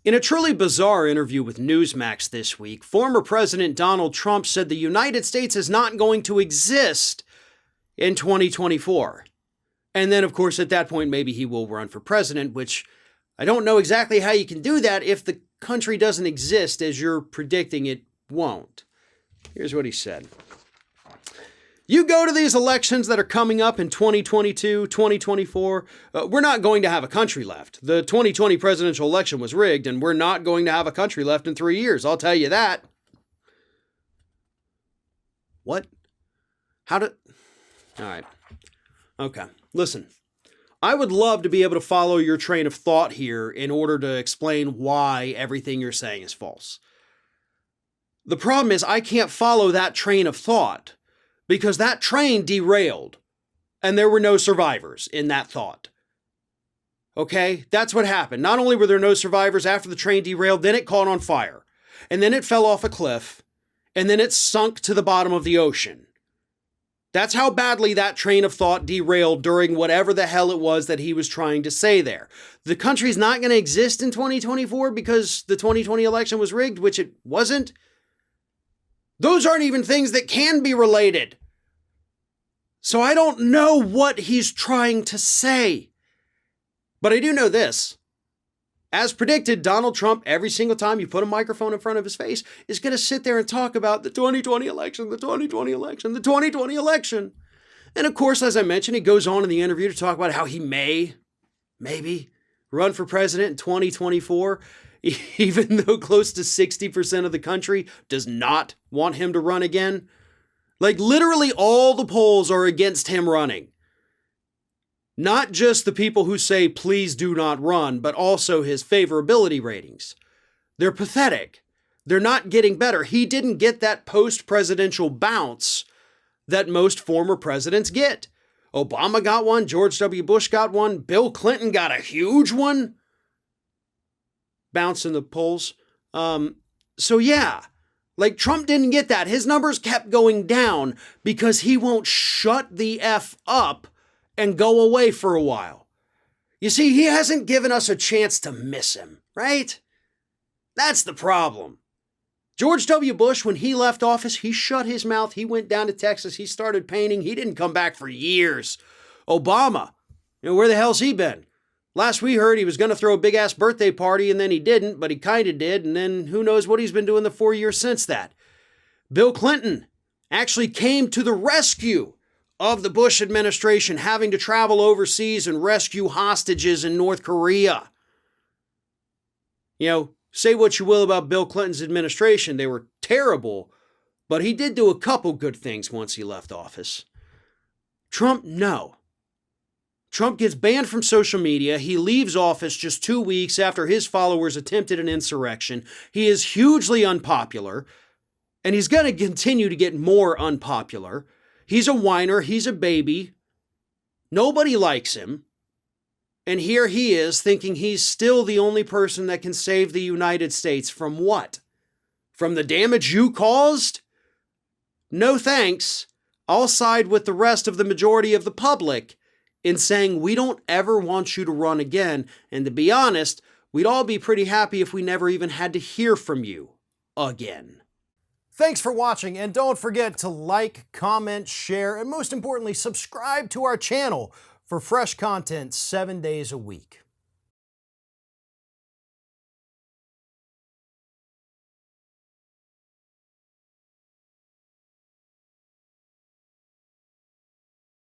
In a truly bizarre interview with Newsmax this week, former President Donald Trump said the United States is not going to exist in 2024. And then, of course, at that point, maybe he will run for president, which I don't know exactly how you can do that if the country doesn't exist as you're predicting it won't. Here's what he said. You go to these elections that are coming up in 2022, 2024, we're not going to have a country left. The 2020 presidential election was rigged, and we're not going to have a country left in 3 years. I'll tell you that. What? All right. Okay. Listen, I would love to be able to follow your train of thought here in order to explain why everything you're saying is false. The problem is I can't follow that train of thought, because that train derailed, and there were no survivors in that thought. Okay? That's what happened. Not only were there no survivors after the train derailed, then it caught on fire. And then it fell off a cliff, and then it sunk to the bottom of the ocean. That's how badly that train of thought derailed during whatever the hell it was that he was trying to say there. The country's not going to exist in 2024 because the 2020 election was rigged, which it wasn't. Those aren't even things that can be related. So I don't know what he's trying to say. But I do know this. As predicted, Donald Trump, every single time you put a microphone in front of his face, is going to sit there and talk about the 2020 election, the 2020 election, the 2020 election. And of course, as I mentioned, he goes on in the interview to talk about how he maybe, run for president in 2024. Even though close to 60% of the country does not want him to run again. Like literally all the polls are against him running. Not just the people who say, please do not run, but also his favorability ratings. They're pathetic. They're not getting better. He didn't get that post-presidential bounce that most former presidents get. Obama got one. George W. Bush got one. Bill Clinton got a huge one. Bounce in the polls. So yeah, like Trump didn't get that. His numbers kept going down because he won't shut the F up and go away for a while. You see, he hasn't given us a chance to miss him, right? That's the problem. George W. Bush, when he left office, he shut his mouth. He went down to Texas. He started painting. He didn't come back for years. Obama, where the hell's he been? Last we heard, he was going to throw a big-ass birthday party, and then he didn't, but he kind of did, and then who knows what he's been doing the 4 years since that. Bill Clinton actually came to the rescue of the Bush administration, having to travel overseas and rescue hostages in North Korea. Say what you will about Bill Clinton's administration, they were terrible, but he did do a couple good things once he left office. Trump, no. Trump gets banned from social media. He leaves office just 2 weeks after his followers attempted an insurrection. He is hugely unpopular, and he's going to continue to get more unpopular. He's a whiner. He's a baby. Nobody likes him. And here he is thinking he's still the only person that can save the United States from what? From the damage you caused? No thanks. I'll side with the rest of the majority of the public in saying we don't ever want you to run again. And to be honest, we'd all be pretty happy if we never even had to hear from you again. Thanks for watching, and don't forget to like, comment, share, and most importantly, subscribe to our channel for fresh content 7 days a week.